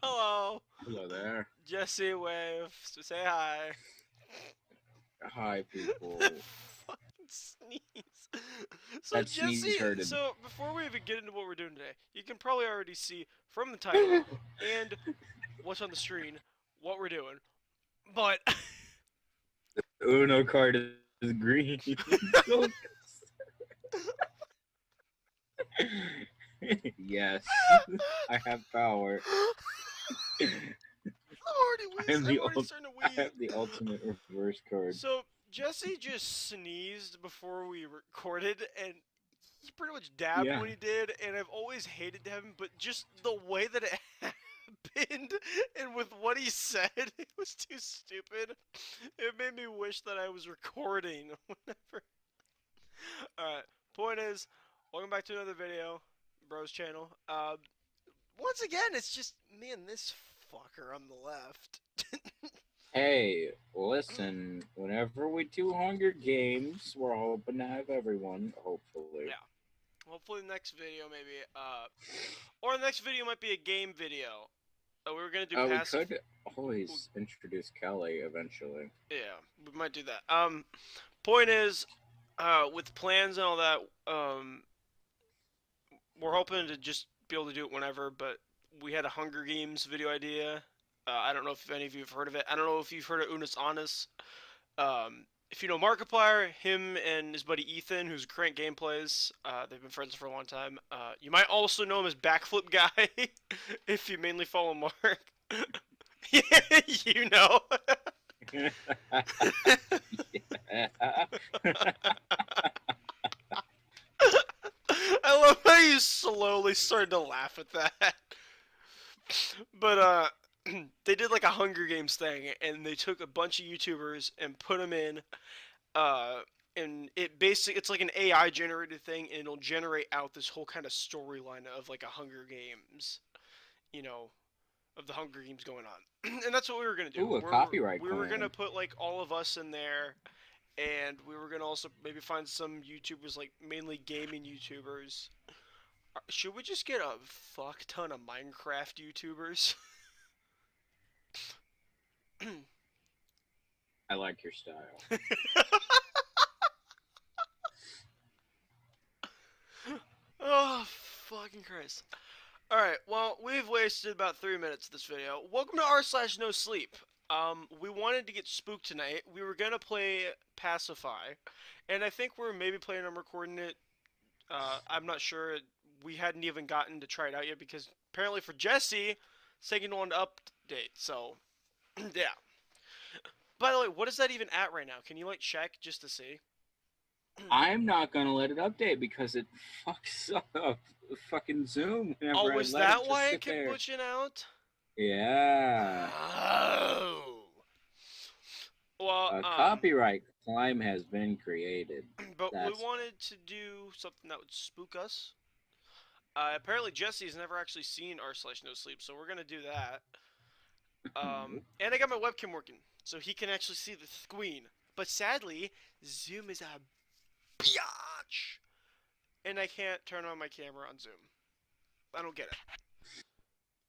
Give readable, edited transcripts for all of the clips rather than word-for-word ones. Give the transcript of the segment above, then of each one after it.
Hello. Hello there. Jesse wave. Say hi. Hi, people. Fucking sneeze. So That sneeze Jesse, hurted. so before we even get into what we're doing today, you can probably already see from the title and what's on the screen what we're doing. But The Uno card is green. Yes, I have power. I'm already starting to I wheeze. have the ultimate reverse card. So Jesse just sneezed before we recorded, and he pretty much dabbed Yeah. when he did, and I've always hated him, but just the way that it happened and with what he said, it was too stupid. It made me wish that I was recording whenever. Alright, point is, welcome back to another video, Bro's channel. Once again, it's just me and this fucker on the left. Hey, listen. Whenever we do Hunger Games, we're hoping to have everyone. Hopefully. Yeah. Hopefully the next video maybe, or the next video might be a game video. We were gonna do We passive. could always introduce Kelly eventually. Yeah, we might do that. Point is, with plans and all that, we're hoping to just be able to do it whenever, but we had a Hunger Games video idea. I don't know if any of you have heard of it. I don't know if you've heard of Unnus Annus. If you know Markiplier, him and his buddy Ethan, who's Crank Gameplays, they've been friends for a long time. You might also know him as Backflip Guy, if you mainly follow Mark. Yeah, you know. I love how you slowly started to laugh at that. But they did like a Hunger Games thing, and they took a bunch of YouTubers and put them in. And it's like an AI generated thing, and it'll generate out this whole kind of storyline of like a Hunger Games, you know, of the Hunger Games going on. And that's what we were gonna do. Ooh, a copyright We were claim. gonna put like all of us in there, and we were gonna also maybe find some YouTubers, like mainly gaming YouTubers. Should we just get a fuck ton of Minecraft YouTubers? I like your style. Oh, fucking Christ. Alright, well, we've wasted about 3 minutes of this video. Welcome to r/nosleep. We wanted to get spooked tonight. We were gonna play Pacify, and I think we're maybe planning on recording it. I'm not sure. We hadn't even gotten to try it out yet because apparently for Jesse, second one to update. So, yeah. By the way, what is that even at right now? Can you like check just to see? I'm not gonna let it update because it fucks up fucking Zoom. Oh, is that why it kept glitching out? Yeah. Oh. Well, A copyright claim has been created. but we wanted to do something that would spook us. Apparently Jesse's never actually seen r/nosleep, so we're gonna do that. And I got my webcam working, so he can actually see the screen. But sadly, Zoom is a biatch, and I can't turn on my camera on Zoom. I don't get it.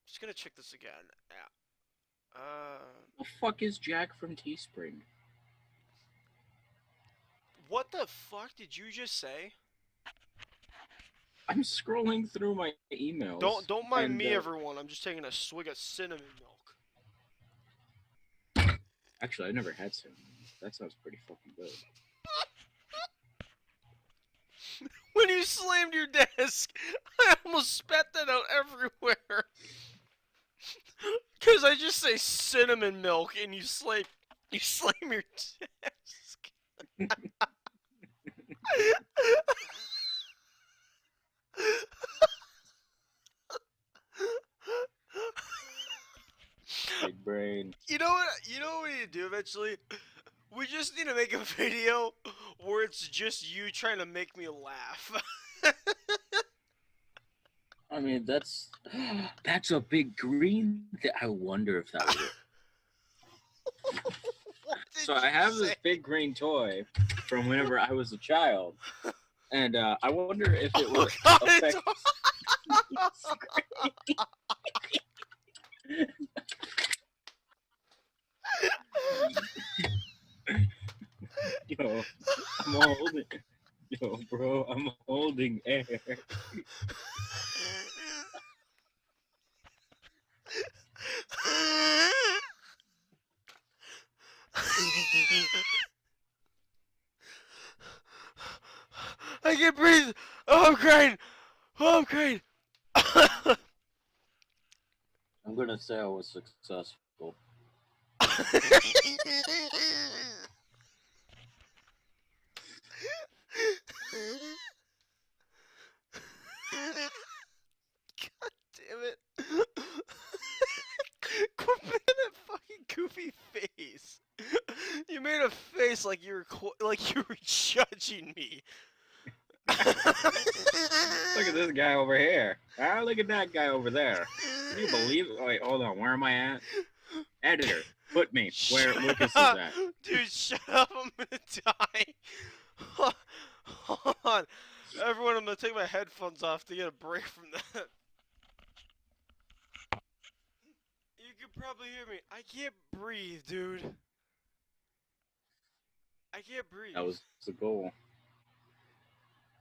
Just gonna check this again. Yeah. The fuck is Jack from Teespring? What the fuck did you just say? I'm scrolling through my emails. Don't mind me, everyone. I'm just taking a swig of cinnamon milk. Actually, I've never had cinnamon. That sounds pretty fucking good. When you slammed your desk, I almost spat that out everywhere. Cause I just say cinnamon milk and you slam your desk. Big brain. You know what we need to do eventually? We just need to make a video where it's just you trying to make me laugh. I mean, that's a big green. I wonder if that would. So I have this big green toy from whenever I was a child, and I wonder if it would affect. Yo, I'm holding. Yo, bro, I'm holding air. I can't breathe. Oh, I'm crying. Oh, I'm crying. I'm gonna say I was successful. God damn it. Quit making that fucking goofy face. You made a face like you were judging me. Look at this guy over here. Ah, look at that guy over there. Can you believe it? Oh, wait, hold on. Where am I at? Editor, put me where Lucas is at. Dude, shut up. I'm gonna die. Hold on. Everyone, I'm gonna take my headphones off to get a break from that. You can probably hear me. I can't breathe, dude. I can't breathe. That was the goal.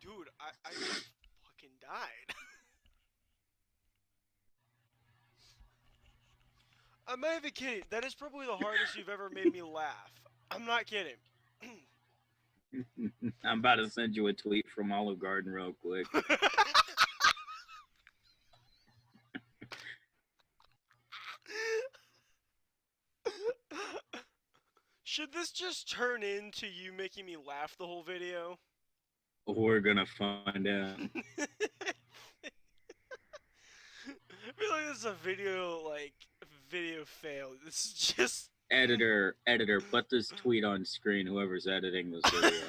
Dude, I just fucking died. I'm not even kidding. That is probably the hardest you've ever made me laugh. I'm not kidding. I'm about to send you a tweet from Olive Garden real quick. Should this just turn into you making me laugh the whole video? We're gonna find out. I feel like this is a video fail. This is just Editor, put this tweet on screen, whoever's editing this video.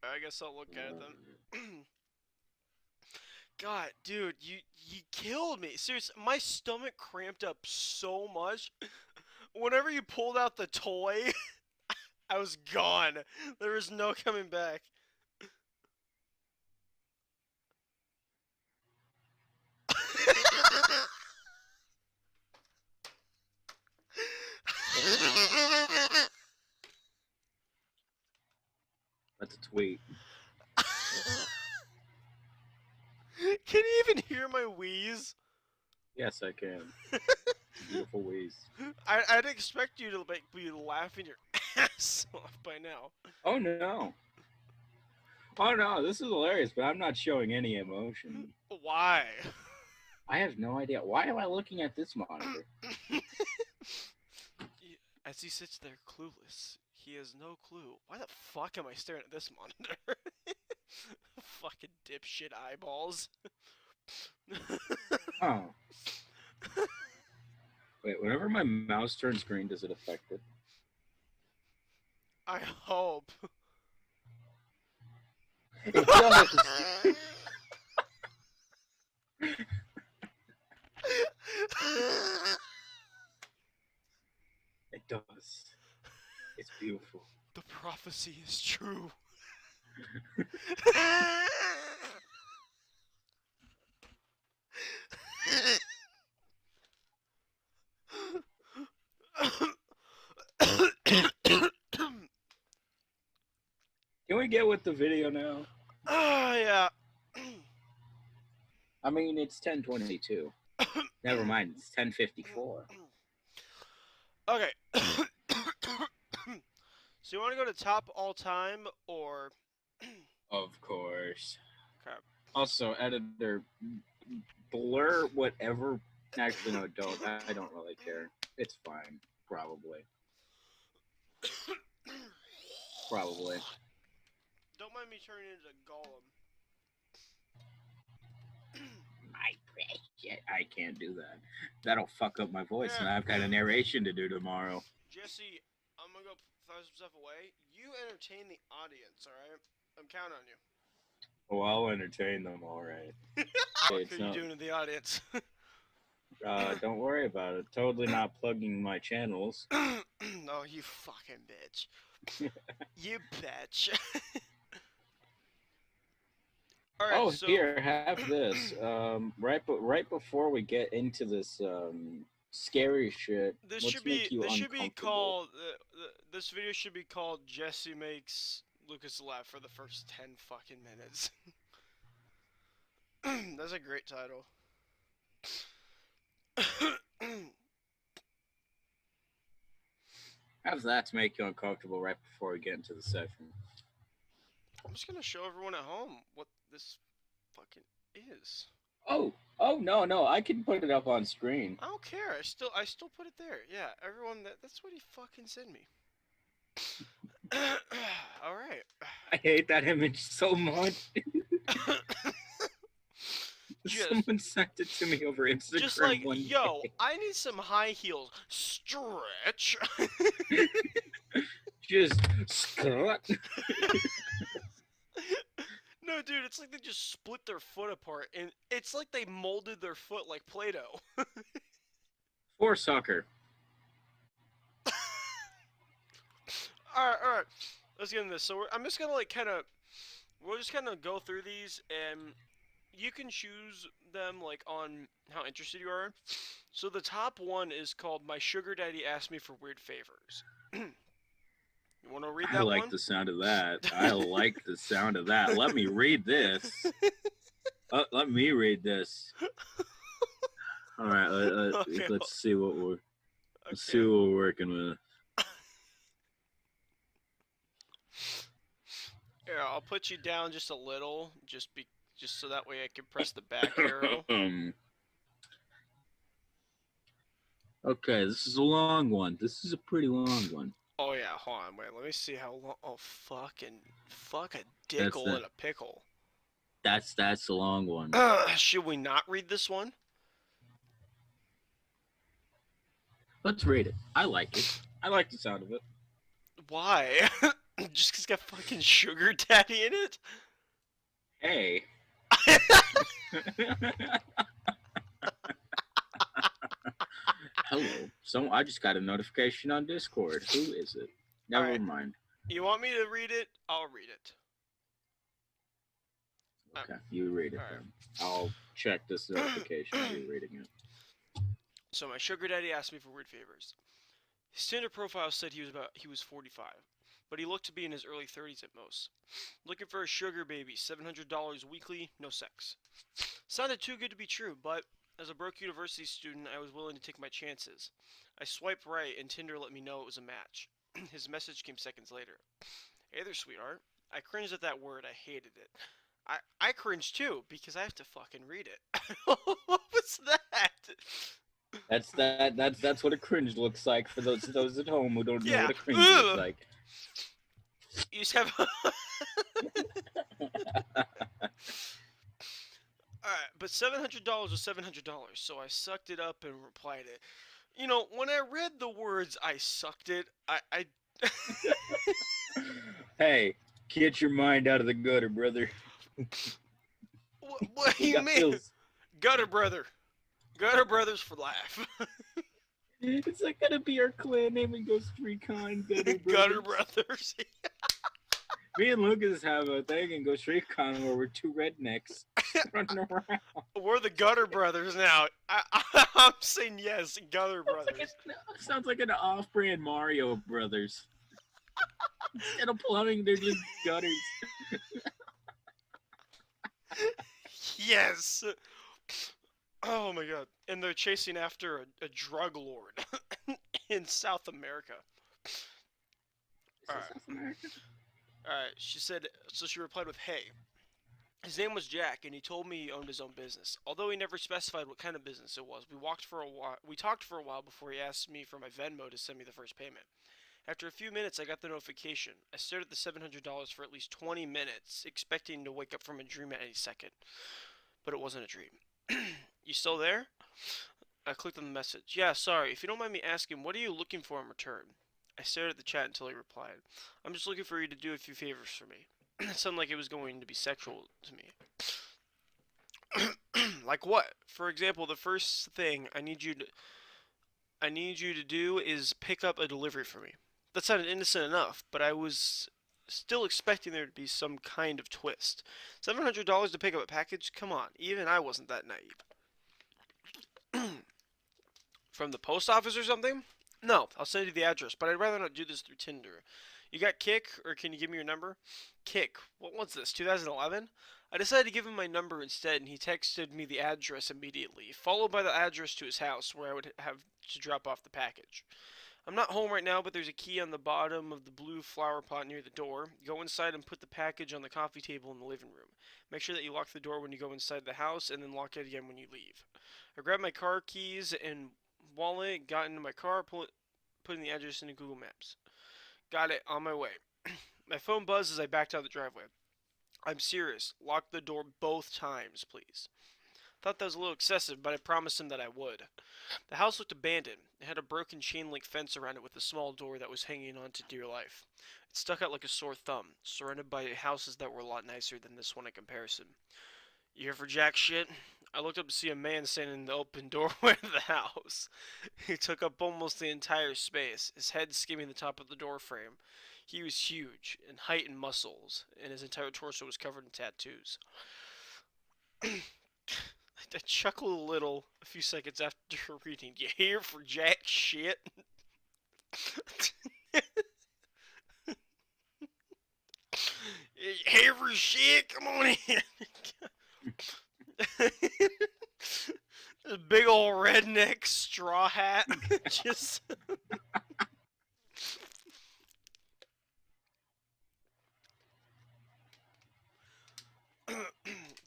I guess I'll look at it then. God, dude, you killed me. Seriously, my stomach cramped up so much. Whenever you pulled out the toy, I was gone. There was no coming back. That's a tweet. Can you even hear my wheeze? Yes, I can. Beautiful wheeze. I'd expect you to be laughing your ass off by now. Oh no. Oh no, this is hilarious, but I'm not showing any emotion. Why? I have no idea. Why am I looking at this monitor? As he sits there clueless, he has no clue. Why the fuck am I staring at this monitor? Fucking dipshit eyeballs. Oh. Wait, whenever my mouse turns green, does it affect it? I hope. It does. It does. It's beautiful. The prophecy is true. Can we get with the video now? Oh, yeah. I mean, it's 10:22. Never mind, it's 10:54. Okay. So you want to go to top all time or? Of course. Okay. Also, editor, blur whatever. Actually, no, don't. I don't really care. It's fine. Probably. Probably. Don't mind me turning into Gollum. My precious. I can't do that. That'll fuck up my voice, and I've got a narration to do tomorrow. Jesse, I'm gonna go throw some stuff away. You entertain the audience, alright? I'm counting on you. Oh, I'll entertain them, alright. What are you doing to the audience? Don't worry about it. Totally not plugging my channels. No, you fucking bitch. You bitch. Alright, so... here, have this. Right before we get into this scary shit. This What's should be make you this should be uncomfortable? called this video should be called Jesse makes Lucas laugh for the first 10 fucking minutes. That's a great title. How's that to make you uncomfortable right before we get into the session? I'm just gonna show everyone at home what this fucking is. Oh, no, I can put it up on screen. I don't care. I still put it there. Yeah, everyone. That's what he fucking sent me. All right. I hate that image so much. Someone sent it to me over Instagram. Just like, one yo, day. I need some high heels. Stretch. Just scut. No, dude, it's like they just split their foot apart, and it's like they molded their foot like Play-Doh. For soccer. All right. Let's get into this. So I'm just gonna like we'll just kind of go through these, and you can choose them like on how interested you are. So the top one is called "My Sugar Daddy Asked Me for Weird Favors." You want to read that one? I like the sound of that. I like the sound of that. Let me read this. Let me read this. All right, let's see what we're working with. Here, I'll put you down just a little, just so that way I can press the back arrow. Okay, this is a long one. This is a pretty long one. Oh yeah, hold on, wait, let me see how long. Oh fuck a dickle and a pickle. That's a long one. Should we not read this one? Let's read it. I like it. I like the sound of it. Why? Just 'cause it's got fucking sugar daddy in it? Hey. Hello. So I just got a notification on Discord. Who is it? Never mind. You want me to read it? I'll read it. Okay, you read it then. I'll check this notification. You reading it. So my sugar daddy asked me for weird favors. His Tinder profile said he was 45, but he looked to be in his early 30s at most. Looking for a sugar baby, $700 weekly, no sex. Sounded too good to be true, but as a broke university student, I was willing to take my chances. I swiped right, and Tinder let me know it was a match. His message came seconds later. Hey there, sweetheart. I cringed at that word. I hated it. I cringed too, because I have to fucking read it. What was that? That's what a cringe looks like for those at home who don't know what a cringe looks like. You just have. Alright, but $700 was $700, so I sucked it up and replied it. You know, when I read the words "I sucked it," I Hey, get your mind out of the gutter, brother. What do you mean? Gutter brother. Gutter brothers for life. It's like gonna be our clan name in Ghost Recon. Gutter brothers. Me and Lucas have a thing in Ghost Recon where we're two rednecks running around. We're the Gutter Brothers now. I'm saying yes, Gutter Brothers. Sounds like an off-brand Mario Brothers. Instead of plumbing, they're just gutters. Yes. Oh my god. And they're chasing after a drug lord in South America. Alright. South America? Alright, she said, so she replied with, hey. His name was Jack, and he told me he owned his own business. Although he never specified what kind of business it was, we talked for a while before he asked me for my Venmo to send me the first payment. After a few minutes, I got the notification. I stared at the $700 for at least 20 minutes, expecting to wake up from a dream at any second. But it wasn't a dream. You still there? I clicked on the message. Yeah, sorry. If you don't mind me asking, what are you looking for in return? I stared at the chat until he replied. I'm just looking for you to do a few favors for me. It sounded like it was going to be sexual to me. Like what? For example, the first thing I need you to do is pick up a delivery for me. That sounded innocent enough, but I was still expecting there to be some kind of twist. $700 to pick up a package? Come on, even I wasn't that naive. From the post office or something? No, I'll send you the address, but I'd rather not do this through Tinder. You got Kick, or can you give me your number? Kick. What was this, 2011? I decided to give him my number instead, and he texted me the address immediately, followed by the address to his house where I would have to drop off the package. I'm not home right now, but there's a key on the bottom of the blue flower pot near the door. Go inside and put the package on the coffee table in the living room. Make sure that you lock the door when you go inside the house, and then lock it again when you leave. I grabbed my car keys and wallet, got into my car, putting the address into Google Maps. Got it, on my way. My phone buzzed as I backed out of the driveway. I'm serious. Lock the door both times, please. Thought that was a little excessive, but I promised him that I would. The house looked abandoned. It had a broken chain-link fence around it with a small door that was hanging on to dear life. It stuck out like a sore thumb, surrounded by houses that were a lot nicer than this one in comparison. You here for jack shit? I looked up to see a man standing in the open doorway of the house. He took up almost the entire space, his head skimming the top of the door frame. He was huge, in height and muscles, and his entire torso was covered in tattoos. I chuckled a little a few seconds after reading, "You here for jack shit?" You here for shit? Come on in. A big old redneck straw hat. Just.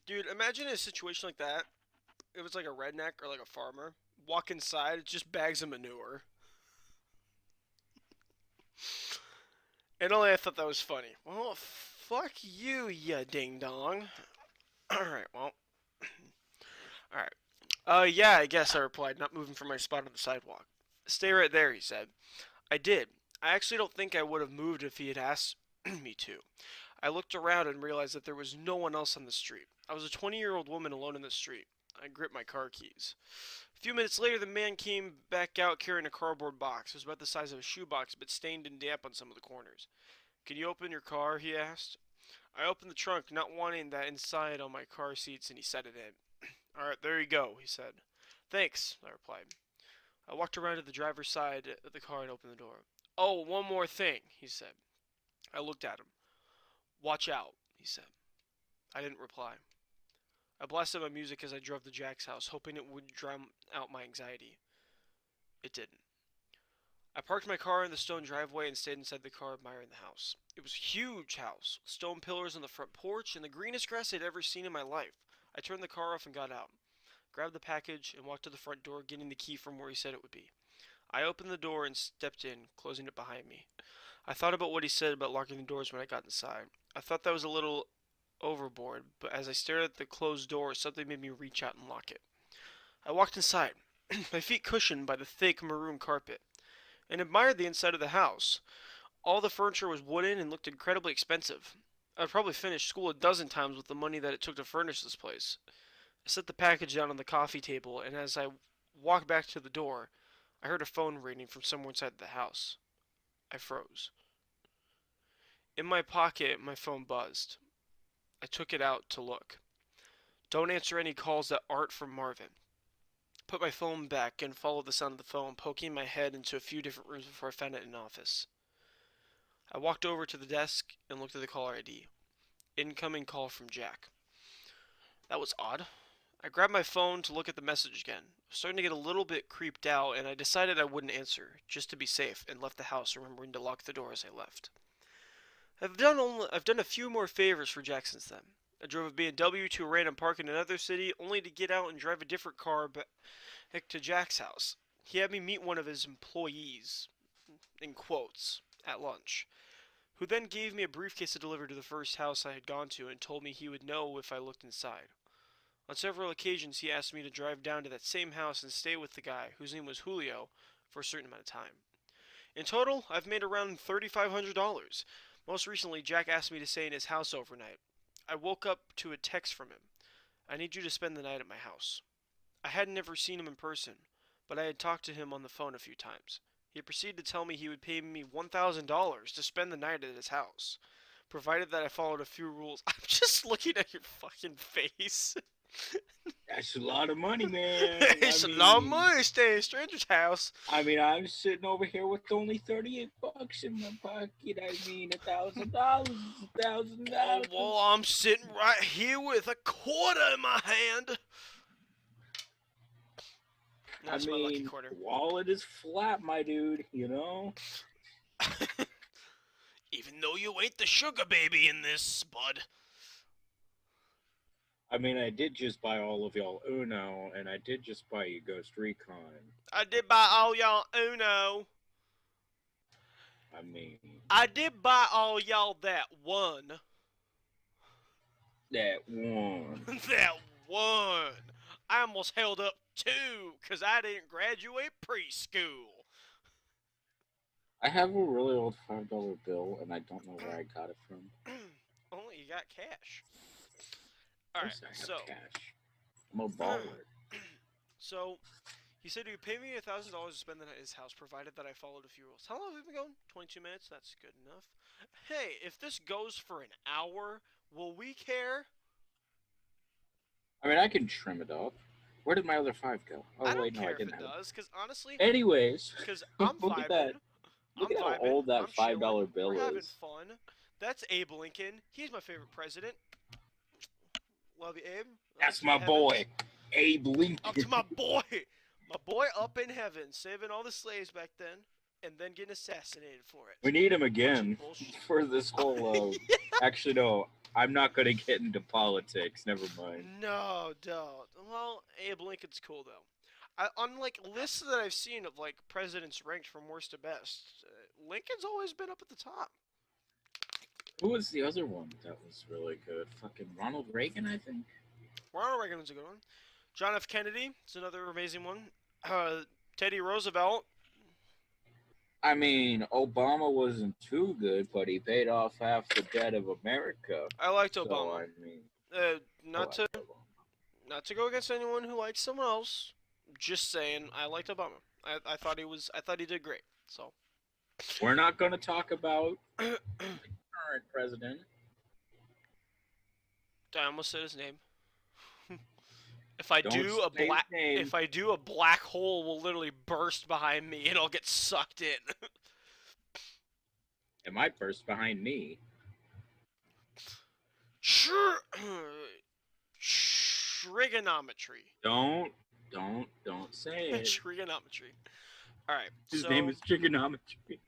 Dude, imagine a situation like that. It was like a redneck or like a farmer. Walk inside, it's just bags of manure. And only I thought that was funny. Well, fuck you, ya ding dong. Alright, well. Alright. Yeah, I guess, I replied, not moving from my spot on the sidewalk. Stay right there, he said. I did. I actually don't think I would have moved if he had asked me to. I looked around and realized that there was no one else on the street. I was a 20-year-old woman alone in the street. I gripped my car keys. A few minutes later, the man came back out carrying a cardboard box. It was about the size of a shoebox, but stained and damp on some of the corners. Can you open your car? He asked. I opened the trunk, not wanting that inside on my car seats, and he set it in. Alright, there you go, he said. Thanks, I replied. I walked around to the driver's side of the car and opened the door. Oh, one more thing, he said. I looked at him. Watch out, he said. I didn't reply. I blasted my music as I drove to Jack's house, hoping it would drown out my anxiety. It didn't. I parked my car in the stone driveway and stayed inside the car admiring the house. It was a huge house, with stone pillars on the front porch and the greenest grass I'd ever seen in my life. I turned the car off and got out, grabbed the package, and walked to the front door, getting the key from where he said it would be. I opened the door and stepped in, closing it behind me. I thought about what he said about locking the doors when I got inside. I thought that was a little overboard, but as I stared at the closed door, something made me reach out and lock it. I walked inside, my feet cushioned by the thick maroon carpet, and admired the inside of the house. All the furniture was wooden and looked incredibly expensive. I'd probably finished school a dozen times with the money that it took to furnish this place. I set the package down on the coffee table, and as I walked back to the door, I heard a phone ringing from somewhere inside the house. I froze. In my pocket, my phone buzzed. I took it out to look. Don't answer any calls that aren't from Marvin. Put my phone back and followed the sound of the phone, poking my head into a few different rooms before I found it in an office. I walked over to the desk and looked at the caller ID. Incoming call from Jack. That was odd. I grabbed my phone to look at the message again. I was starting to get a little bit creeped out, and I decided I wouldn't answer, just to be safe, and left the house, remembering to lock the door as I left. I've done a few more favors for Jack since then. I drove a BMW to a random park in another city, only to get out and drive a different car back to Jack's house. He had me meet one of his employees, in quotes, at lunch, who then gave me a briefcase to deliver to the first house I had gone to and told me he would know if I looked inside. On several occasions, he asked me to drive down to that same house and stay with the guy, whose name was Julio, for a certain amount of time. In total, I've made around $3,500. Most recently, Jack asked me to stay in his house overnight. I woke up to a text from him. I need you to spend the night at my house. I had never seen him in person, but I had talked to him on the phone a few times. He proceeded to tell me he would pay me $1,000 to spend the night at his house, provided that I followed a few rules. I'm just looking at your fucking face. That's a lot of money, man. It's a lot of money staying in a stranger's house. I mean, I'm sitting over here with only $38 in my pocket. I mean, $1,000 is $1,000. Oh, well, I'm sitting right here with a quarter in my hand. That's my lucky quarter. Wallet is flat, my dude, you know? Even though you ain't the sugar baby in this, bud. I mean, I did just buy all of y'all Uno, and I did just buy you Ghost Recon. I did buy all y'all Uno. I mean... I did buy all y'all that one. That one. That one. I almost held up two, because I didn't graduate preschool. I have a really old $5 bill, and I don't know where I got it from. Only you got cash. Alright, so... cash. I'm a baller. So, he said he would pay me $1,000 to spend the night at his house, provided that I followed a few rules. How long have we been going? 22 minutes? That's good enough. Hey, if this goes for an hour, will we care? I mean, I can trim it up. Where did my other 5 go? Oh, I don't wait, no, care I didn't if it does, because honestly... Anyways, because I'm look vibing. at that. Look at how old that $5 bill is. We're having fun. That's Abe Lincoln. He's my favorite president. Love you, Abe. That's my boy, Abe Lincoln. Up to my boy. My boy up in heaven, saving all the slaves back then, and then getting assassinated for it. We need him again for this whole... Actually, no. I'm not going to get into politics. Never mind. No, don't. Well, Abe Lincoln's cool, though. On, like, lists that I've seen of, like, presidents ranked from worst to best, Lincoln's always been up at the top. Who was the other one that was really good? Fucking Ronald Reagan, I think? Ronald Reagan was a good one. John F. Kennedy is another amazing one. Teddy Roosevelt. I mean, Obama wasn't too good, but he paid off half the debt of America. I liked Obama. I mean, not to go against anyone who likes someone else. Just saying, I liked Obama. I thought he did great. So we're not going to talk about the current president. I almost said his name. If I do, a black hole will literally burst behind me and I'll get sucked in. It might burst behind me. Sure. Trigonometry. Don't say it. Trigonometry. All right. His name is Trigonometry.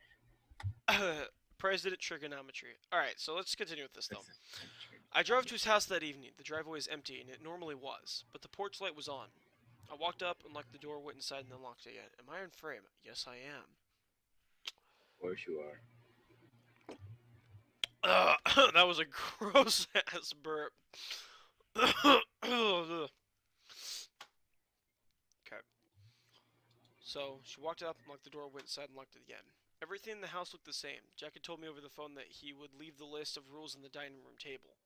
President Trigonometry. All right. So let's continue with this though. I drove to his house that evening. The driveway was empty, and it normally was, but the porch light was on. I walked up, unlocked the door, went inside, and then locked it again. Am I in frame? Yes, I am. Of course you are. That was a gross-ass burp. Okay. So, she walked up, unlocked the door, went inside, and locked it again. Everything in the house looked the same. Jack had told me over the phone that he would leave the list of rules on the dining room table.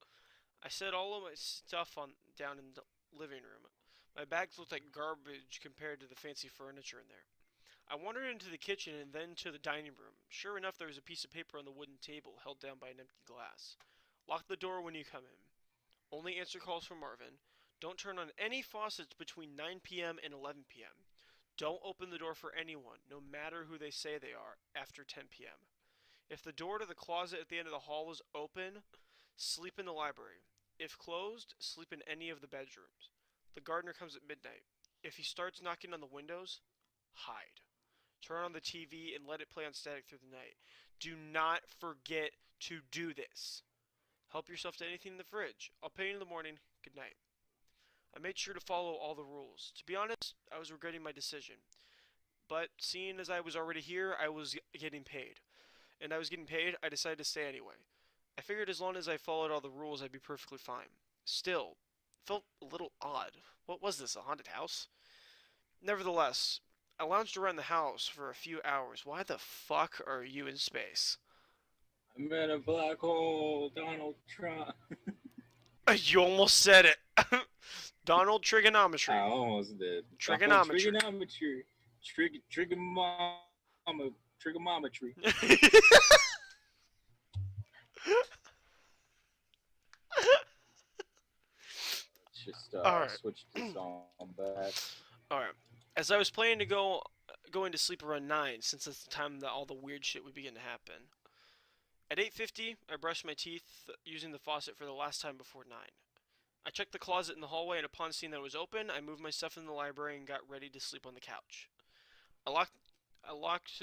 I set all of my stuff down in the living room. My bags looked like garbage compared to the fancy furniture in there. I wandered into the kitchen and then to the dining room. Sure enough, there was a piece of paper on the wooden table held down by an empty glass. Lock the door when you come in. Only answer calls from Marvin. Don't turn on any faucets between 9 p.m. and 11 p.m. Don't open the door for anyone, no matter who they say they are, after 10 p.m. If the door to the closet at the end of the hall is open, sleep in the library. If closed, sleep in any of the bedrooms. The gardener comes at midnight. If he starts knocking on the windows, hide. Turn on the TV and let it play on static through the night. Do not forget to do this. Help yourself to anything in the fridge. I'll pay you in the morning. Good night. I made sure to follow all the rules. To be honest, I was regretting my decision. But seeing as I was already here, I was getting paid. And I was getting paid, I decided to stay anyway. I figured as long as I followed all the rules, I'd be perfectly fine. Still, it felt a little odd. What was this, a haunted house? Nevertheless, I lounged around the house for a few hours. Why the fuck are you in space? I'm in a black hole, Donald Trump. You almost said it. Donald Trigonometry. I almost did. Trigonometry. Trigonometry. Trigonometry. Just just Alright. switched the song back. Alright. As I was planning to going to sleep around 9, since that's the time that all the weird shit would begin to happen. At 8:50, I brushed my teeth using the faucet for the last time before 9. I checked the closet in the hallway, and upon seeing that it was open, I moved my stuff in the library and got ready to sleep on the couch. I locked I locked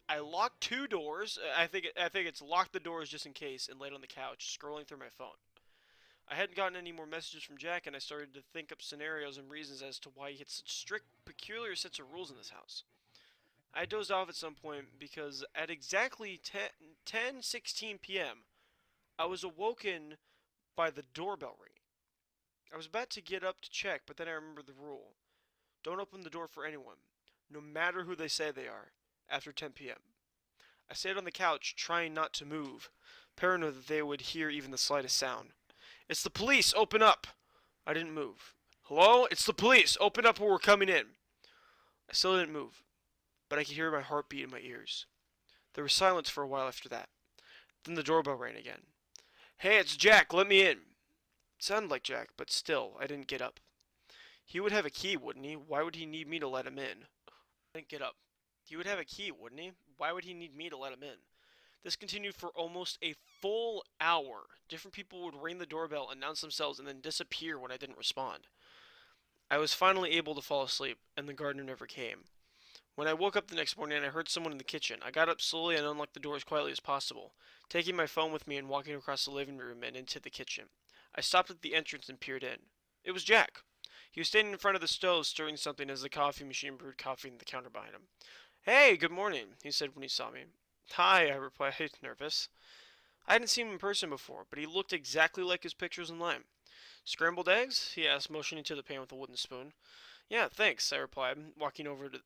I locked two doors. I think it's locked the doors just in case, and laid on the couch, scrolling through my phone. I hadn't gotten any more messages from Jack, and I started to think up scenarios and reasons as to why he had such strict, peculiar sets of rules in this house. I dozed off at some point because at exactly 10:16 p.m., I was awoken by the doorbell ringing. I was about to get up to check, but then I remembered the rule. Don't open the door for anyone, no matter who they say they are, after 10 p.m. I stayed on the couch, trying not to move, paranoid that they would hear even the slightest sound. It's the police! Open up! I didn't move. Hello? It's the police! Open up or we're coming in! I still didn't move, but I could hear my heartbeat in my ears. There was silence for a while after that. Then the doorbell rang again. Hey, it's Jack, let me in. It sounded like Jack, but still, I didn't get up. He would have a key, wouldn't he? Why would he need me to let him in? I didn't get up. He would have a key, wouldn't he? Why would he need me to let him in? This continued for almost a full hour. Different people would ring the doorbell, announce themselves, and then disappear when I didn't respond. I was finally able to fall asleep, and the gardener never came. When I woke up the next morning, I heard someone in the kitchen. I got up slowly and unlocked the door as quietly as possible, taking my phone with me and walking across the living room and into the kitchen. I stopped at the entrance and peered in. It was Jack. He was standing in front of the stove stirring something as the coffee machine brewed coffee on the counter behind him. Hey, good morning, he said when he saw me. Hi, I replied, nervous. I hadn't seen him in person before, but he looked exactly like his pictures online. Scrambled eggs? He asked, motioning to the pan with a wooden spoon. Yeah, thanks, I replied, walking over to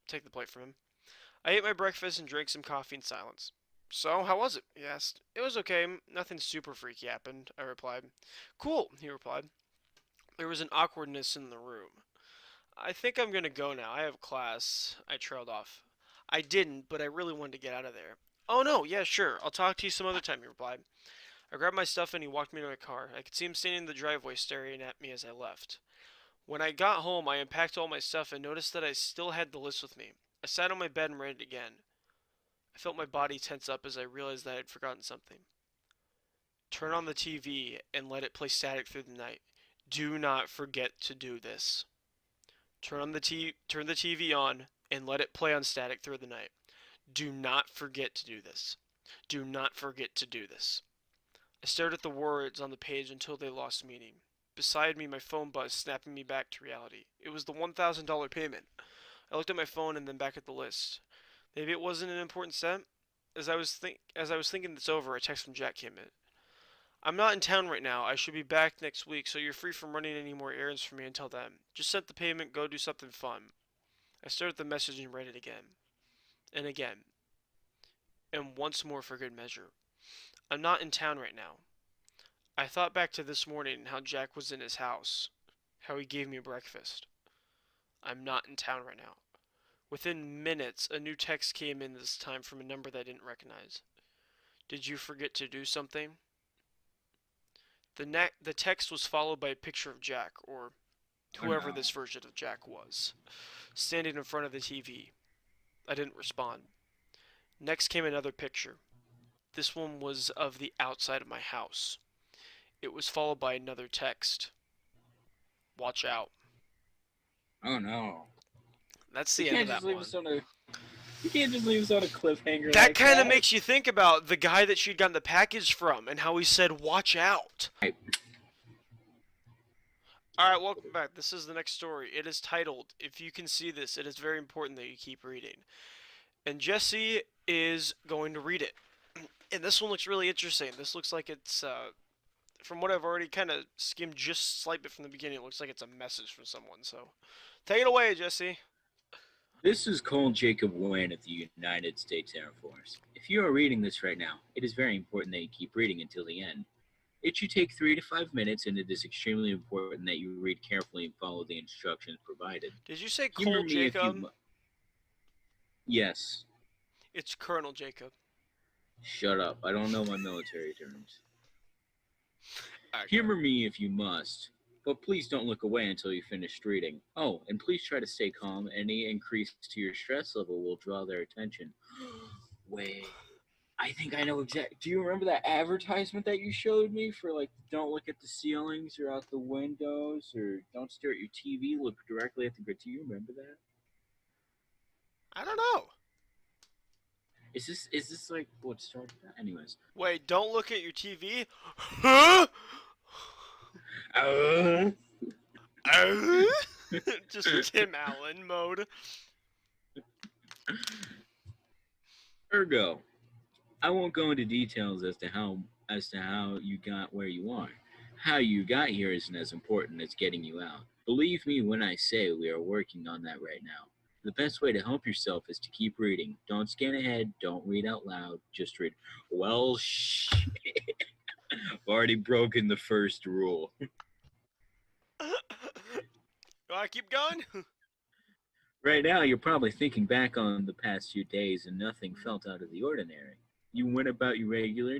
take the plate from him. I ate my breakfast and drank some coffee in silence. So, how was it? He asked. It was okay. Nothing super freaky happened, I replied. Cool, he replied. There was an awkwardness in the room. I think I'm gonna go now. I have class. I trailed off. I didn't, but I really wanted to get out of there. Oh no, yeah, sure. I'll talk to you some other time, he replied. I grabbed my stuff and he walked me to my car. I could see him standing in the driveway staring at me as I left. When I got home, I unpacked all my stuff and noticed that I still had the list with me. I sat on my bed and read it again. I felt my body tense up as I realized that I had forgotten something. Turn on the TV and let it play static through the night. Do not forget to do this. Turn the TV on and let it play on static through the night. Do not forget to do this. Do not forget to do this. I stared at the words on the page until they lost meaning. Beside me, my phone buzzed, snapping me back to reality. It was the $1,000 payment. I looked at my phone and then back at the list. Maybe it wasn't an important step. As I was thinking this over, a text from Jack came in. I'm not in town right now. I should be back next week, so you're free from running any more errands for me until then. Just send the payment, go do something fun. I stared at the message and read it again. And again. And once more for good measure. I'm not in town right now. I thought back to this morning and how Jack was in his house. How he gave me breakfast. I'm not in town right now. Within minutes, a new text came in this time from a number that I didn't recognize. Did you forget to do something? The text was followed by a picture of Jack, or whoever this version of Jack was, standing in front of the TV. I didn't respond. Next came another picture. This one was of the outside of my house. It was followed by another text. Watch out. Oh no. That's the end of that one. You can't just leave us on a cliffhanger. That kind of makes you think about the guy that she'd gotten the package from and how he said, watch out. Right. Alright, welcome back. This is the next story. It is titled, If You Can See This, It Is Very Important That You Keep Reading. And Jesse is going to read it. And this one looks really interesting. This looks like it's, from what I've already kind of skimmed just a slight bit from the beginning, it looks like it's a message from someone. So, take it away, Jesse. This is Cole Jacob Wayne of the United States Air Force. If you are reading this right now, it is very important that you keep reading until the end. It should take 3 to 5 minutes, and it is extremely important that you read carefully and follow the instructions provided. Did you say Cole Jacob? Yes. It's Colonel Jacob. Shut up. I don't know my military terms. Okay. Humor me if you must, but please don't look away until you finish reading. Oh, and please try to stay calm. Any increase to your stress level will draw their attention. Wait, I think I know exactly. Do you remember that advertisement that you showed me for like don't look at the ceilings or out the windows or don't stare at your TV, look directly at the grid? Do you remember that? I don't know. Is this like what started that? Anyways. Wait, don't look at your TV? Huh? Uh, Just Tim Allen mode. Ergo, I won't go into details as to how you got where you are. How you got here isn't as important as getting you out. Believe me when I say we are working on that right now. The best way to help yourself is to keep reading. Don't scan ahead. Don't read out loud. Just read. Well, I've already broken the first rule. Do I keep going? Right now, you're probably thinking back on the past few days and nothing felt out of the ordinary. You went about your regular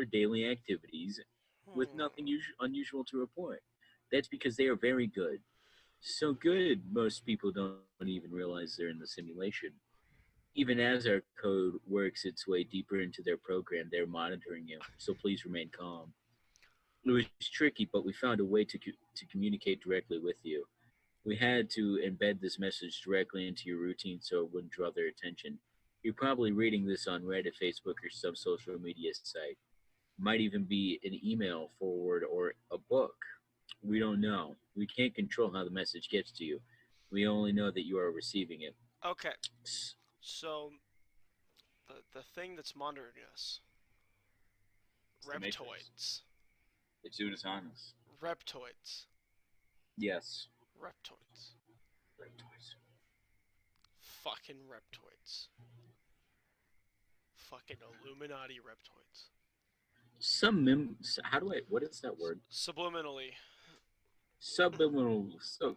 daily activities with nothing unusual to report. That's because they are very good. So good, most people don't even realize they're in the simulation. Even as our code works its way deeper into their program, they're monitoring you. So please remain calm. It was tricky, but we found a way to communicate directly with you. We had to embed this message directly into your routine so it wouldn't draw their attention. You're probably reading this on Reddit, Facebook, or some social media site. Might even be an email forward or a book. We don't know. We can't control how the message gets to you. We only know that you are receiving it. Okay, so the thing that's monitoring us, It's the Matrix. reptoids, It's Unnus Annus. reptoids, Yes. reptoids, Reptoids. fucking reptoids, fucking Illuminati reptoids. How do I? What is that word? Subliminally. Subliminal. So,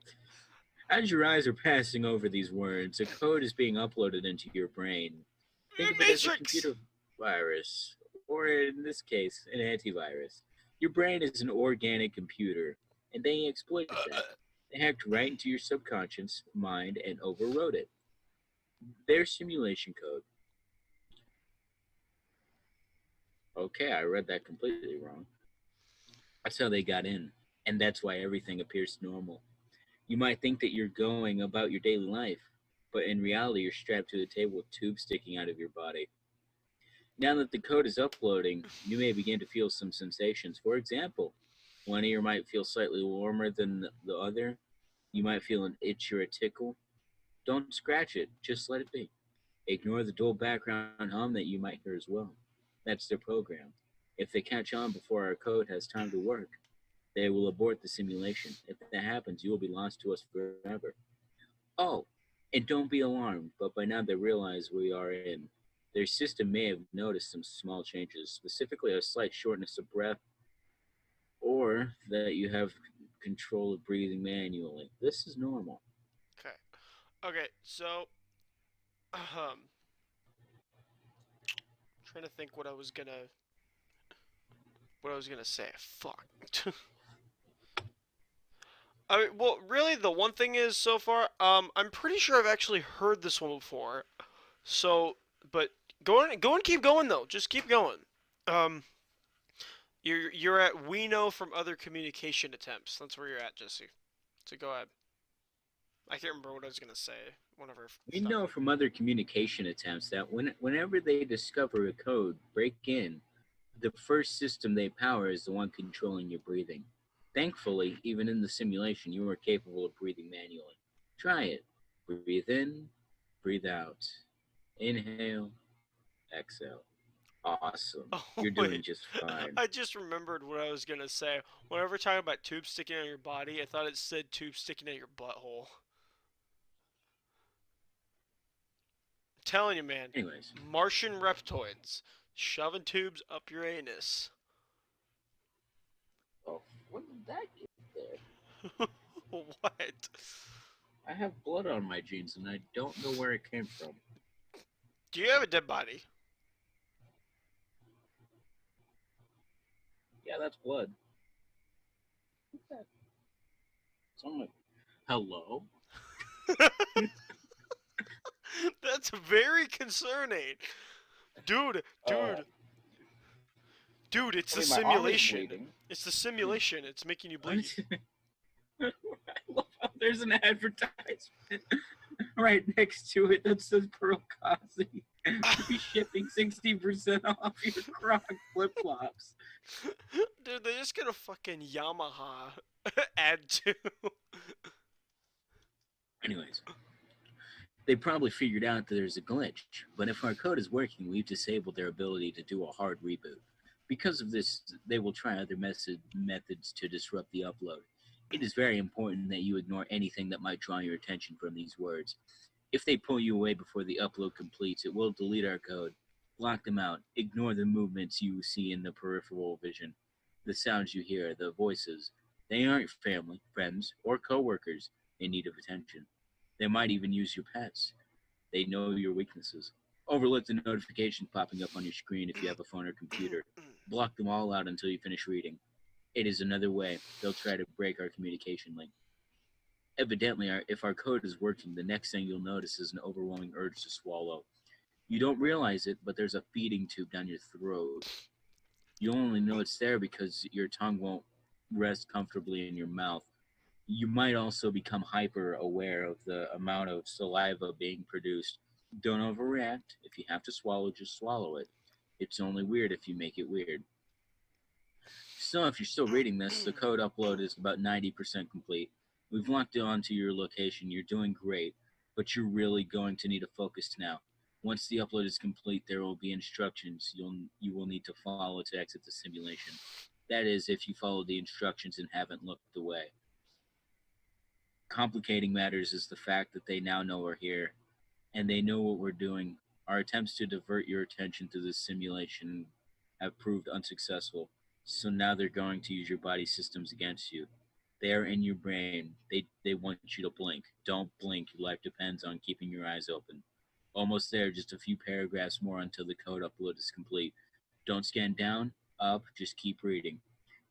as your eyes are passing over these words, a code is being uploaded into your brain. Think of it as a Matrix. computer virus, or in this case, an antivirus. Your brain is an organic computer, and they exploited that. They hacked right into your subconscious mind and overrode it. Their simulation code. Okay, I read that completely wrong. That's how they got in, and that's why everything appears normal. You might think that you're going about your daily life, but in reality, you're strapped to a table with tubes sticking out of your body. Now that the code is uploading, you may begin to feel some sensations. For example, one ear might feel slightly warmer than the other. You might feel an itch or a tickle. Don't scratch it, just let it be. Ignore the dull background hum that you might hear as well. That's their program. If they catch on before our code has time to work, they will abort the simulation. If that happens, you will be lost to us forever. Oh, and don't be alarmed, but by now they realize we are in. Their system may have noticed some small changes, specifically a slight shortness of breath, or that you have control of breathing manually. This is normal. Okay. Okay, so trying to think what I was gonna say. Fuck. I mean, well, really, the one thing is so far, I'm pretty sure I've actually heard this one before. So, but go and keep going though. Just keep going. Um, you're at we know from other communication attempts. That's where you're at, Jesse. So go ahead. I can't remember what I was gonna say. Whenever We stuff. know from other communication attempts that whenever they discover a code, break in, the first system they power is the one controlling your breathing. Thankfully, even in the simulation, you are capable of breathing manually. Try it. Breathe in, breathe out. Inhale, exhale. Awesome. Oh You're doing wait, just fine. I just remembered what I was gonna say. Whenever we're talking about tubes sticking out your body, I thought it said tubes sticking out your butthole. I'm telling you, man. Anyways, Martian reptoids shoving tubes up your anus. oh, when did that get there? What? I have blood on my jeans and I don't know where it came from. Do you have a dead body? Yeah, that's blood. So I'm like, hello? That's very concerning. Dude, Uh, dude, dude, it's I the mean, my arm is simulation. bleeding. It's the simulation. It's making you bleed. I love how there's an advertisement right next to it that says Pearl Kasi. Free shipping 60% off your Croc flip flops. Dude, they're just gonna fucking Yamaha add to. Anyways, they probably figured out that there's a glitch, but if our code is working, we've disabled their ability to do a hard reboot. Because of this, they will try other methods to disrupt the upload. It is very important that you ignore anything that might draw your attention from these words. If they pull you away before the upload completes, it will delete our code. Block them out. Ignore the movements you see in the peripheral vision, the sounds you hear, the voices. They aren't family, friends, or coworkers in need of attention. They might even use your pets. They know your weaknesses. Overlook the notifications popping up on your screen if you have a phone or computer. Block them all out until you finish reading. It is another way they'll try to break our communication link. Evidently, if our code is working, the next thing you'll notice is an overwhelming urge to swallow. You don't realize it, but there's a feeding tube down your throat. You only know it's there because your tongue won't rest comfortably in your mouth. You might also become hyper aware of the amount of saliva being produced. Don't overreact. If you have to swallow, just swallow it. It's only weird if you make it weird. So, if you're still reading this, the code upload is about 90% complete. We've locked onto your location. You're doing great, but you're really going to need to focus now. Once the upload is complete, there will be instructions you will need to follow to exit the simulation. That is, if you follow the instructions and haven't looked away. Complicating matters is the fact that they now know we're here, and they know what we're doing. Our attempts to divert your attention to this simulation have proved unsuccessful, so now they're going to use your body systems against you. They are in your brain. They want you to blink. Don't blink. Your life depends on keeping your eyes open. Almost there, just a few paragraphs more until the code upload is complete. Don't scan down, up, just keep reading.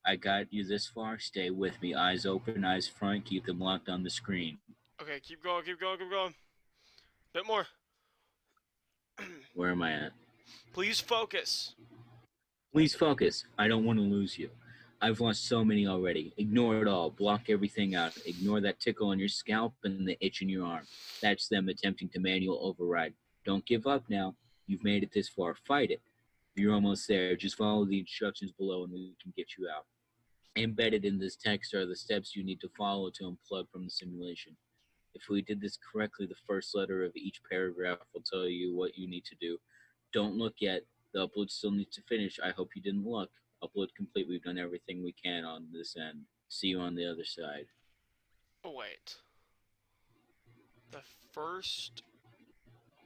I got you this far. Stay with me. Eyes open, eyes front. Keep them locked on the screen. Okay, keep going, keep going, keep going. Bit more. Where am I at? Please focus. Please focus. I don't want to lose you. I've lost so many already. Ignore it all. Block everything out. Ignore that tickle on your scalp and the itch in your arm. That's them attempting to manual override. Don't give up now. You've made it this far. Fight it. You're almost there. Just follow the instructions below and we can get you out. Embedded in this text are the steps you need to follow to unplug from the simulation. If we did this correctly, the first letter of each paragraph will tell you what you need to do. Don't look yet. The upload still needs to finish. I hope you didn't look. Upload complete. We've done everything we can on this end. See you on the other side. Oh, wait. The first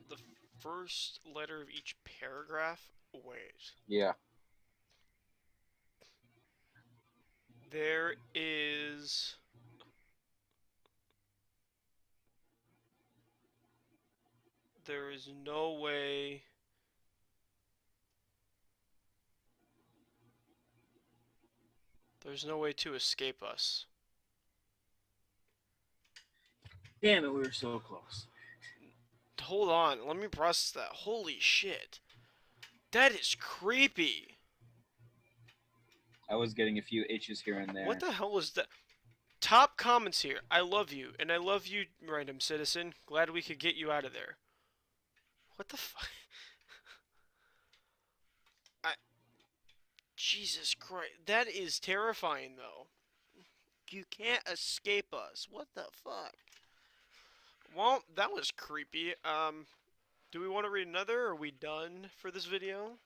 the first letter of each paragraph? Wait. Yeah. There is no way there's no way to escape us. Damn it, we were so close. Hold on, let me process that. Holy shit. That is creepy. I was getting a few itches here and there. What the hell was that? Top comments here. I love you, and I love you, random citizen. Glad we could get you out of there. What the fuck? Jesus Christ. That is terrifying, though. You can't escape us. What the fuck? Well, that was creepy. Do we want to read another, or are we done for this video?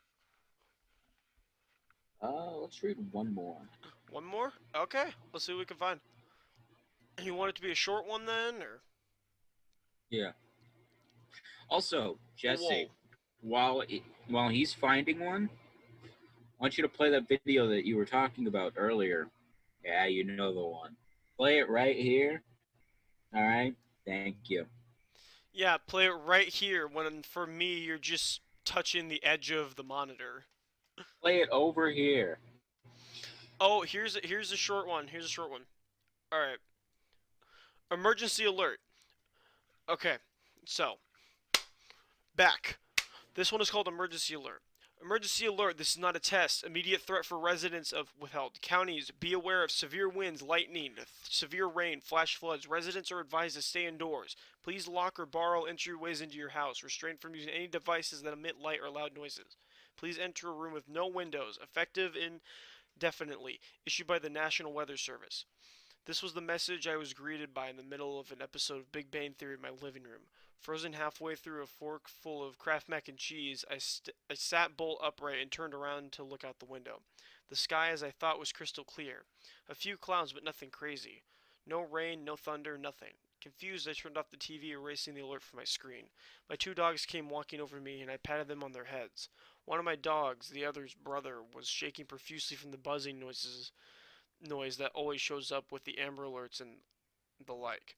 Let's read one more. One more? Okay, let's see what we can find. You want it to be a short one, then, or? Yeah. Also, Jesse, Whoa. while he's finding one, I want you to play that video that you were talking about earlier. Yeah, you know the one. Play it right here. All right. Thank you. Yeah, play it right here when, for me, you're just touching the edge of the monitor. Play it over here. Oh, here's a short one. Here's a short one. All right. Emergency alert. Okay. So, back. This one is called emergency alert. Emergency alert. This is not a test. Immediate threat for residents of withheld counties. Be aware of severe winds, lightning, severe rain, flash floods. Residents are advised to stay indoors. Please lock or borrow entryways into your house. Restrain from using any devices that emit light or loud noises. Please enter a room with no windows. Effective indefinitely. Issued by the National Weather Service. This was the message I was greeted by in the middle of an episode of Big Bang Theory in my living room. Frozen halfway through a fork full of Kraft mac and cheese, I sat bolt upright and turned around to look out the window. The sky, as I thought, was crystal clear. A few clouds, but nothing crazy. No rain, no thunder, nothing. Confused, I turned off the TV, erasing the alert from my screen. My two dogs came walking over to me, and I patted them on their heads. One of my dogs, the other's brother, was shaking profusely from the buzzing noise that always shows up with the Amber Alerts and the like.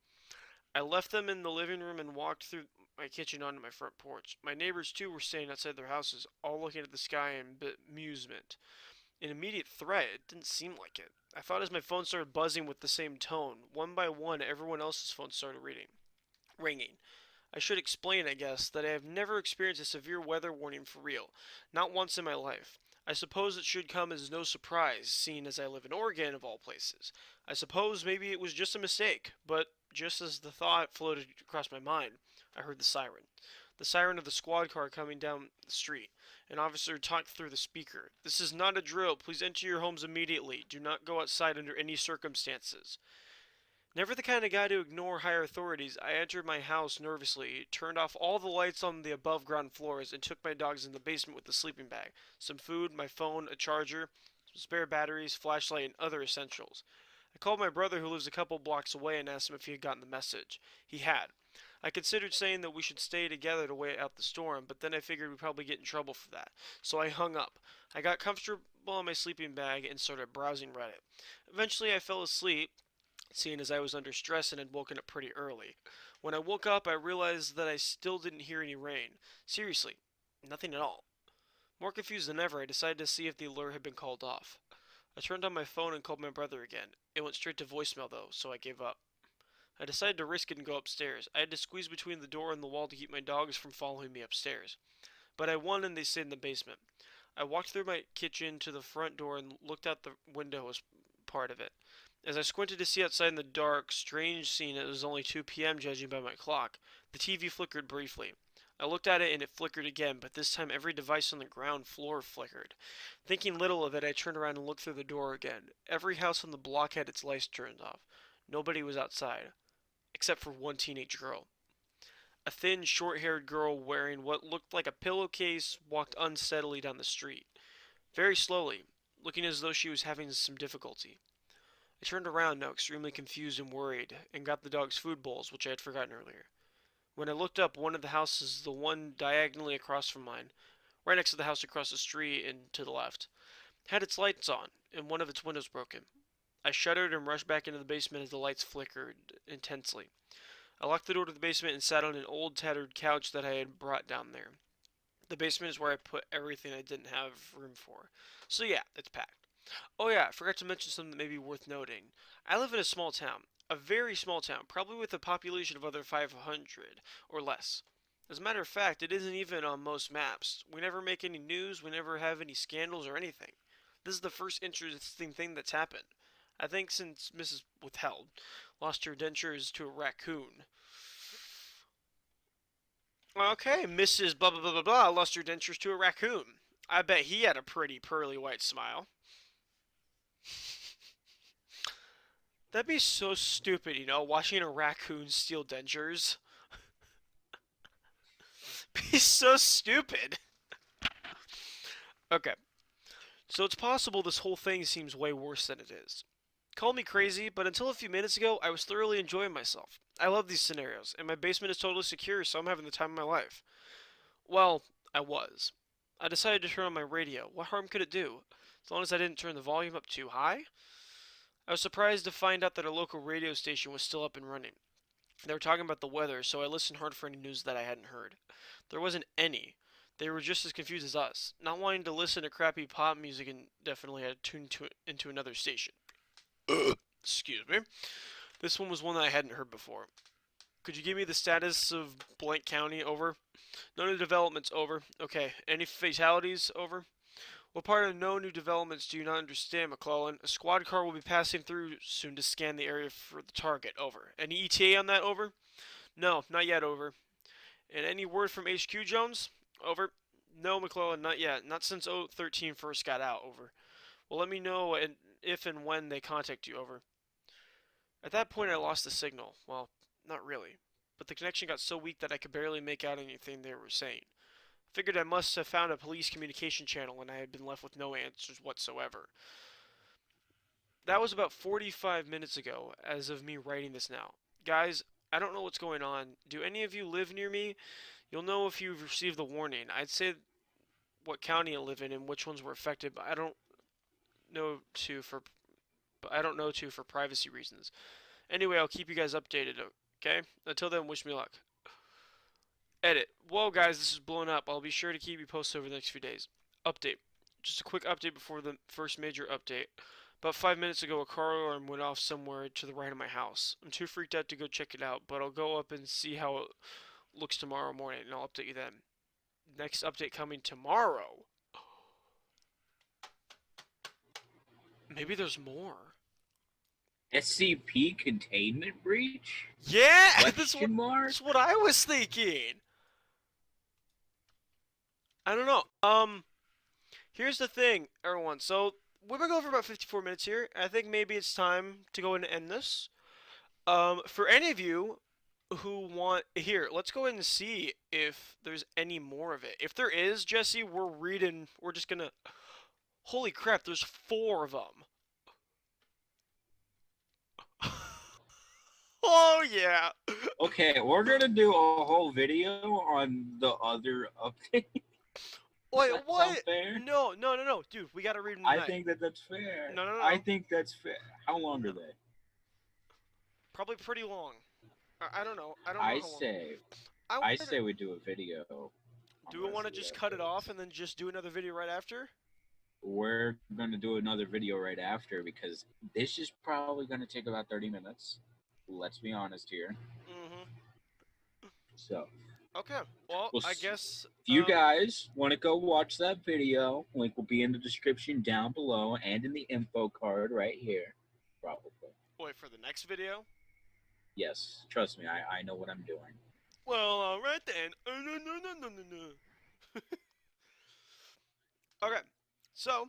I left them in the living room and walked through my kitchen onto my front porch. My neighbors too were standing outside their houses, all looking at the sky in amusement. An immediate threat? It didn't seem like it. I thought as my phone started buzzing with the same tone. One by one, everyone else's phones started ringing. I should explain, I guess, that I have never experienced a severe weather warning for real. Not once in my life. I suppose it should come as no surprise, seeing as I live in Oregon, of all places. I suppose maybe it was just a mistake, but just as the thought floated across my mind, I heard the siren. The siren of the squad car coming down the street. An officer talked through the speaker. This is not a drill. Please enter your homes immediately. Do not go outside under any circumstances. Never the kind of guy to ignore higher authorities, I entered my house nervously, turned off all the lights on the above ground floors, and took my dogs in the basement with the sleeping bag, some food, my phone, a charger, some spare batteries, flashlight, and other essentials. I called my brother who lives a couple blocks away and asked him if he had gotten the message. He had. I considered saying that we should stay together to wait out the storm, but then I figured we'd probably get in trouble for that. So I hung up. I got comfortable in my sleeping bag and started browsing Reddit. Eventually I fell asleep, seeing as I was under stress and had woken up pretty early. When I woke up, I realized that I still didn't hear any rain. Seriously, nothing at all. More confused than ever, I decided to see if the alert had been called off. I turned on my phone and called my brother again. It went straight to voicemail though, so I gave up. I decided to risk it and go upstairs. I had to squeeze between the door and the wall to keep my dogs from following me upstairs. But I won and they stayed in the basement. I walked through my kitchen to the front door and looked out the window as part of it. As I squinted to see outside in the dark, strange scene, it was only 2 p.m. judging by my clock. The TV flickered briefly. I looked at it and it flickered again, but this time every device on the ground floor flickered. Thinking little of it, I turned around and looked through the door again. Every house on the block had its lights turned off. Nobody was outside, except for one teenage girl. A thin, short-haired girl wearing what looked like a pillowcase walked unsteadily down the street. Very slowly, looking as though she was having some difficulty. I turned around now, extremely confused and worried, and got the dog's food bowls, which I had forgotten earlier. When I looked up, one of the houses, the one diagonally across from mine, right next to the house across the street and to the left, had its lights on, and one of its windows broken. I shuddered and rushed back into the basement as the lights flickered intensely. I locked the door to the basement and sat on an old tattered couch that I had brought down there. The basement is where I put everything I didn't have room for. So yeah, it's packed. Oh yeah, I forgot to mention something that may be worth noting. I live in a small town. A very small town, probably with a population of under 500 or less. As a matter of fact, it isn't even on most maps. We never make any news, we never have any scandals or anything. This is the first interesting thing that's happened. I think since Mrs. Withheld lost her dentures to a raccoon. Okay, Mrs. Blah blah blah blah blah lost her dentures to a raccoon. I bet he had a pretty pearly white smile. That'd be so stupid, watching a raccoon steal dentures. Be so stupid. Okay, so it's possible this whole thing seems way worse than it is. Call me crazy, but until a few minutes ago, I was thoroughly enjoying myself. I love these scenarios, and my basement is totally secure, so I'm having the time of my life. Well, I was. I decided to turn on my radio. What harm could it do? As long as I didn't turn the volume up too high? I was surprised to find out that our local radio station was still up and running. They were talking about the weather, so I listened hard for any news that I hadn't heard. There wasn't any. They were just as confused as us, not wanting to listen to crappy pop music and definitely had tuned into another station. Excuse me. This one was one that I hadn't heard before. Could you give me the status of blank county? Over. No new developments? Over. Okay. Any fatalities? Over. What part of no new developments do you not understand, McClellan? A squad car will be passing through soon to scan the area for the target. Over. Any ETA on that? Over. No, not yet. Over. And any word from HQ, Jones? Over. No, McClellan, not yet. Not since 013 first got out. Over. Well, let me know if and when they contact you. Over. At that point, I lost the signal. Well, not really. But the connection got so weak that I could barely make out anything they were saying. Figured I must have found a police communication channel and I had been left with no answers whatsoever. That was about 45 minutes ago, as of me writing this now. Guys, I don't know what's going on. Do any of you live near me? You'll know if you've received the warning. I'd say what county I live in and which ones were affected, but I don't know for privacy reasons. Anyway, I'll keep you guys updated, okay? Until then, wish me luck. Edit. Whoa, guys, this is blown up. I'll be sure to keep you posted over the next few days. Update. Just a quick update before the first major update. About 5 minutes ago, a car alarm went off somewhere to the right of my house. I'm too freaked out to go check it out, but I'll go up and see how it looks tomorrow morning, and I'll update you then. Next update coming tomorrow. Maybe there's more. SCP containment breach? Yeah, that's what I was thinking. I don't know. Here's the thing, everyone. So we've been going for about 54 minutes here. I think maybe it's time to go and end this. For any of you who want here, let's go ahead and see if there's any more of it. If there is, Jesse, we're just gonna. Holy crap! There's 4 of them. Oh yeah. Okay, we're gonna do a whole video on the other update. Wait, what? No, dude, we gotta read them tonight. I think that's fair. No. I think that's fair. How long are they? Probably pretty long. I don't know. I say we do a video. Do we want to just cut it off and then just do another video right after? We're gonna do another video right after because this is probably gonna take about 30 minutes. Let's be honest here. So. Okay. Well, I guess. If you guys want to go watch that video, link will be in the description down below and in the info card right here. Probably. Wait, for the next video? Yes. Trust me, I know what I'm doing. Well, alright then. No. Okay. So,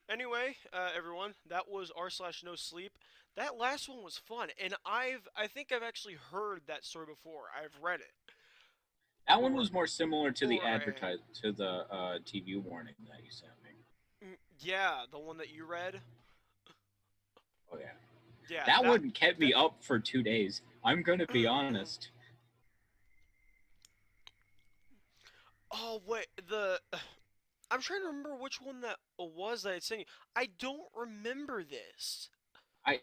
anyway, everyone, that was r/nosleep. That last one was fun, and I think I've actually heard that story before. I've read it. That one was more similar to the TV warning that you sent me. Yeah, the one that you read. Oh yeah. Yeah. That one kept me up for 2 days. I'm gonna be honest. Oh wait, I'm trying to remember which one that was that I sent you. I don't remember this.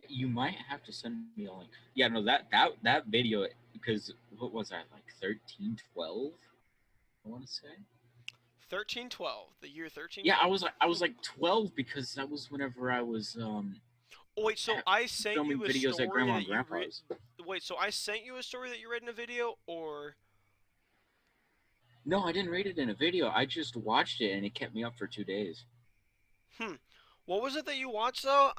You might have to send me a link. Yeah, no, that video, because what was that, like 1312? I want to say 1312, the year 13. Yeah, I was like 12 because that was whenever I was Oh, wait, so I sent filming you a videos story at Grandma that and Grandpa's. Wait, so I sent you a story that you read in a video, or? No, I didn't read it in a video. I just watched it and it kept me up for 2 days. What was it that you watched though?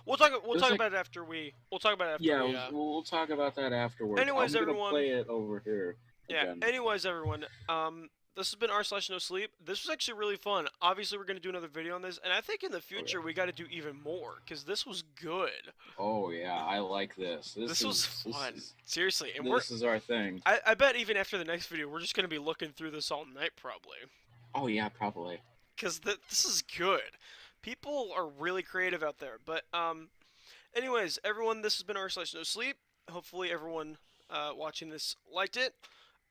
We'll talk about it after we. We'll talk about it after. Yeah, we'll talk about that afterwards. Anyways, I'm everyone. Play it over here. Yeah. Again. Anyways, everyone. This has been r/nosleep. This was actually really fun. Obviously, we're gonna do another video on this, and I think in the future we got to do even more because this was good. Oh yeah, I like this. This was fun. Seriously, and this is our thing. I bet even after the next video, we're just gonna be looking through this all night probably. Oh yeah, probably. Because this is good. People are really creative out there. But anyways, everyone, this has been r/nosleep. Hopefully, everyone watching this liked it.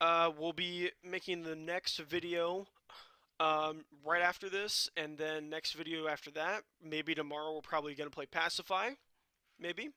We'll be making the next video right after this, and then next video after that. Maybe tomorrow we're probably gonna play Pacify. Maybe.